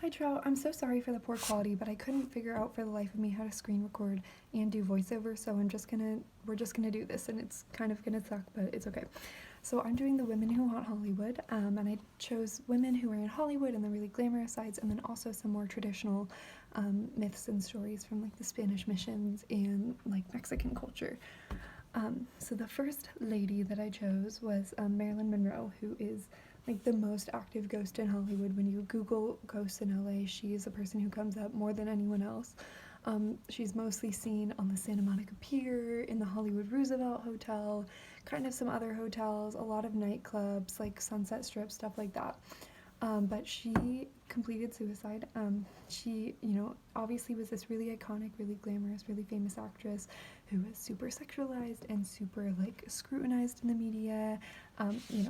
Hi Trout, I'm so sorry for the poor quality, but I couldn't figure out for the life of me how to screen record and do voiceover, so we're just gonna do this, and it's kind of gonna suck, but it's okay. So I'm doing the Women Who Haunt Hollywood, and I chose women who are in Hollywood and the really glamorous sides, and then also some more traditional myths and stories from like the Spanish missions and like Mexican culture. So the first lady that I chose was Marilyn Monroe, who is like the most active ghost in Hollywood. When you Google ghosts in LA, she is the person who comes up more than anyone else. She's mostly seen on the Santa Monica Pier, in the Hollywood Roosevelt Hotel, kind of some other hotels, a lot of nightclubs, like Sunset Strip, stuff like that. But she completed suicide. She, obviously was this really iconic, really glamorous, really famous actress who was super sexualized and super like scrutinized in the media.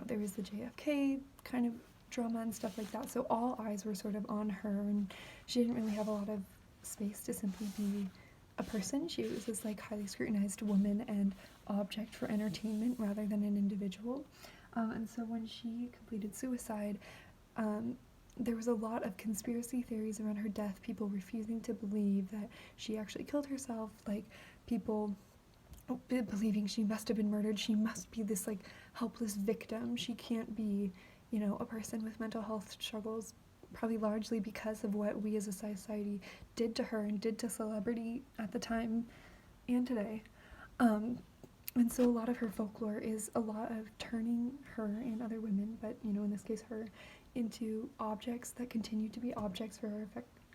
There was the JFK kind of drama and stuff like that. So all eyes were sort of on her, and she didn't really have a lot of space to simply be a person. She was this like highly scrutinized woman and object for entertainment rather than an individual. And so when she completed suicide, um, there was a lot of conspiracy theories around her death, people refusing to believe that she actually killed herself, like people believing she must have been murdered, she must be this like helpless victim, she can't be, a person with mental health struggles, probably largely because of what we as a society did to her and did to celebrity at the time and today. Um, and so a lot of her folklore is a lot of turning her and other women, but in this case her, into objects that continue to be objects for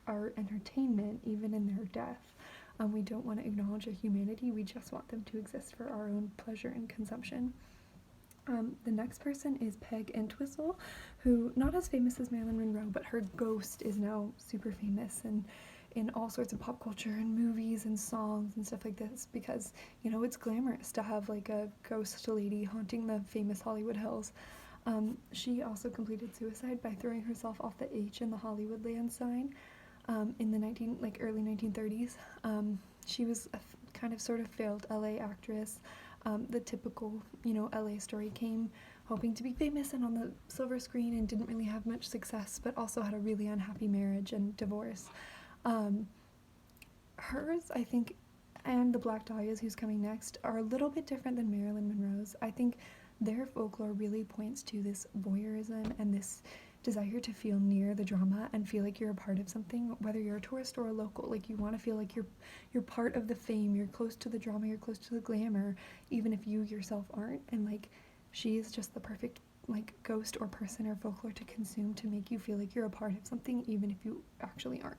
our entertainment even in their death. We don't want to acknowledge their humanity, we just want them to exist for our own pleasure and consumption. The next person is Peg Entwistle, who not as famous as Marilyn Monroe, but her ghost is now super famous and in all sorts of pop culture and movies and songs and stuff like this because it's glamorous to have like a ghost lady haunting the famous Hollywood Hills. She also completed suicide by throwing herself off the H in the Hollywoodland sign in the early 1930s. She was a kind of sort of failed LA actress. The typical LA story, came hoping to be famous and on the silver screen and didn't really have much success, but also had a really unhappy marriage and divorce. Hers, I think, and the Black Dahlias, who's coming next, are a little bit different than Marilyn Monroe's. I think their folklore really points to this voyeurism and this desire to feel near the drama and feel like you're a part of something, whether you're a tourist or a local. Like, you want to feel like you're part of the fame, you're close to the drama, you're close to the glamour, even if you yourself aren't. And like, she is just the perfect like ghost or person or folklore to consume to make you feel like you're a part of something, even if you actually aren't.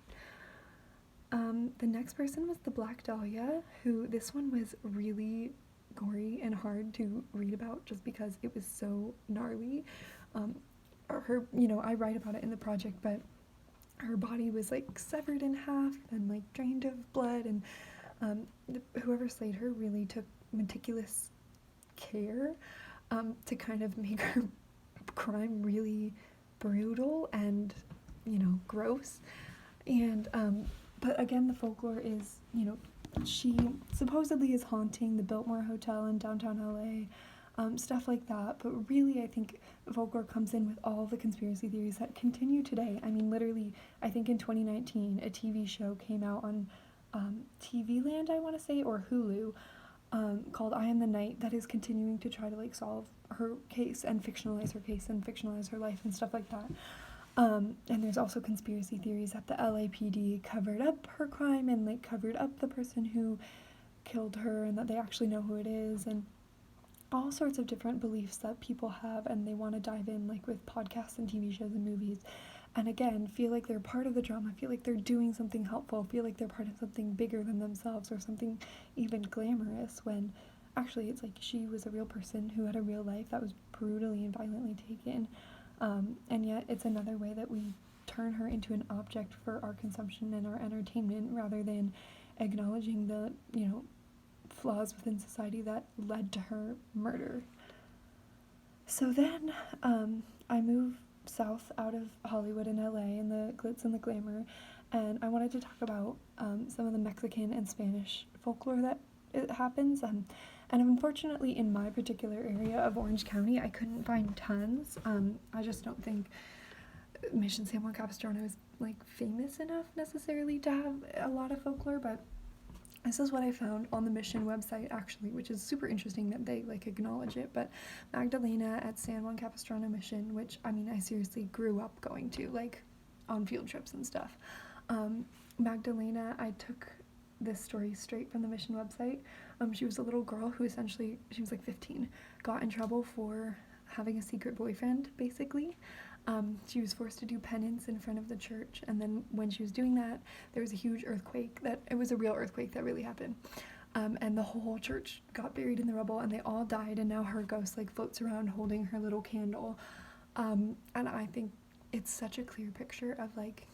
The next person was the Black Dahlia, who this one was really gory and hard to read about just because it was so gnarly. Her, I write about it in the project, but her body was like severed in half and like drained of blood, and whoever slayed her really took meticulous care to kind of make her crime really brutal and gross. And but again, the folklore is, she supposedly is haunting the Biltmore Hotel in downtown LA, stuff like that. But really, I think folklore comes in with all the conspiracy theories that continue today. I mean, literally, I think in 2019, a TV show came out on TV Land, I want to say, or Hulu, called I Am the Night, that is continuing to try to like solve her case and fictionalize her case and fictionalize her life and stuff like that. And there's also conspiracy theories that the LAPD covered up her crime and like covered up the person who killed her and that they actually know who it is, and all sorts of different beliefs that people have, and they want to dive in like with podcasts and TV shows and movies. And again, feel like they're part of the drama, feel like they're doing something helpful, feel like they're part of something bigger than themselves or something even glamorous, when actually it's like she was a real person who had a real life that was brutally and violently taken. And yet it's another way that we turn her into an object for our consumption and our entertainment rather than acknowledging the, flaws within society that led to her murder. So then I moved south out of Hollywood in LA and the glitz and the glamour, and I wanted to talk about some of the Mexican and Spanish folklore that it happens. And unfortunately, in my particular area of Orange County, I couldn't find tons. I just don't think Mission San Juan Capistrano is like famous enough necessarily to have a lot of folklore, but this is what I found on the mission website actually, which is super interesting that they like acknowledge it. But Magdalena at San Juan Capistrano Mission, which I mean I seriously grew up going to, like on field trips and stuff. Magdalena, I took this story straight from the mission website. She was a little girl who essentially, she was like 15, got in trouble for having a secret boyfriend, basically. She was forced to do penance in front of the church, and then when she was doing that, there was a huge earthquake. It was a real earthquake that really happened. And the whole church got buried in the rubble, and they all died, and now her ghost like floats around holding her little candle. And I think it's such a clear picture of like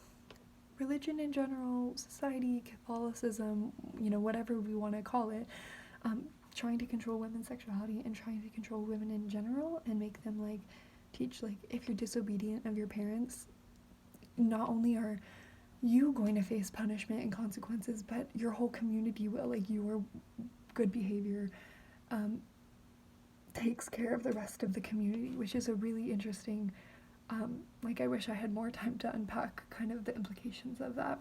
religion in general, society, Catholicism, you know, whatever we want to call it, trying to control women's sexuality and trying to control women in general and make them like teach like if you're disobedient of your parents, not only are you going to face punishment and consequences, but your whole community will. Like your good behavior takes care of the rest of the community, which is a really interesting like I wish I had more time to unpack kind of the implications of that.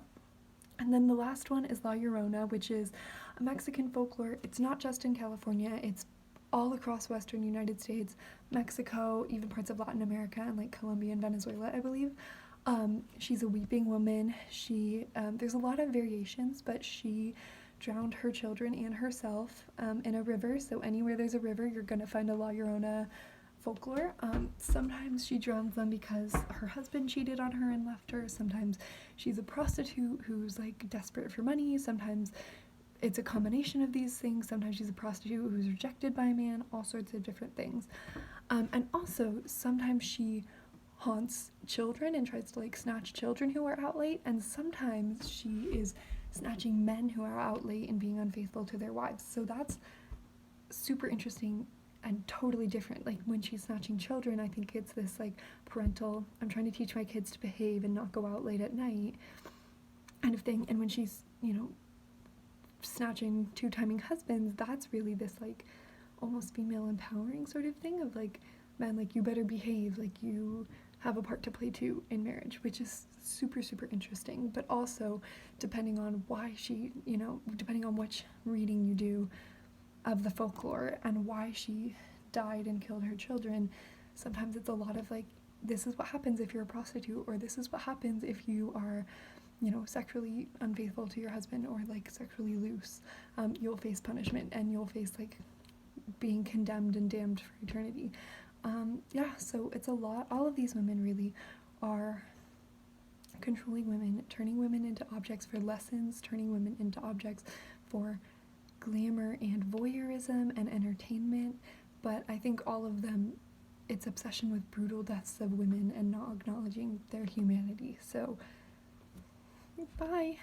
And then the last one is La Llorona, which is a Mexican folklore. It's not just in California, it's all across western United States, Mexico, even parts of Latin America, and like Colombia and Venezuela, I believe. She's a weeping woman. She there's a lot of variations, but she drowned her children and herself in a river. So anywhere there's a river, you're gonna find a La Llorona folklore. Sometimes she drowns them because her husband cheated on her and left her. Sometimes she's a prostitute who's like desperate for money. Sometimes it's a combination of these things. Sometimes she's a prostitute who's rejected by a man, all sorts of different things. And also, sometimes she haunts children and tries to like snatch children who are out late, and sometimes she is snatching men who are out late and being unfaithful to their wives. So that's super interesting and totally different. Like when she's snatching children, I think it's this like parental, I'm trying to teach my kids to behave and not go out late at night kind of thing. And when she's, you know, snatching two-timing husbands, that's really this like almost female empowering sort of thing of like, man, like you better behave, like you have a part to play too in marriage, which is super, super interesting. But also depending on why she, you know, depending on which reading you do of the folklore and why she died and killed her children, sometimes it's a lot of like, this is what happens if you're a prostitute, or this is what happens if you are, you know, sexually unfaithful to your husband or like sexually loose. You'll face punishment and you'll face like being condemned and damned for eternity. Yeah, so it's a lot. All of these women really are controlling women, turning women into objects for lessons, turning women into objects for glamour and voyeurism and entertainment. But I think all of them, it's obsession with brutal deaths of women and not acknowledging their humanity. So bye.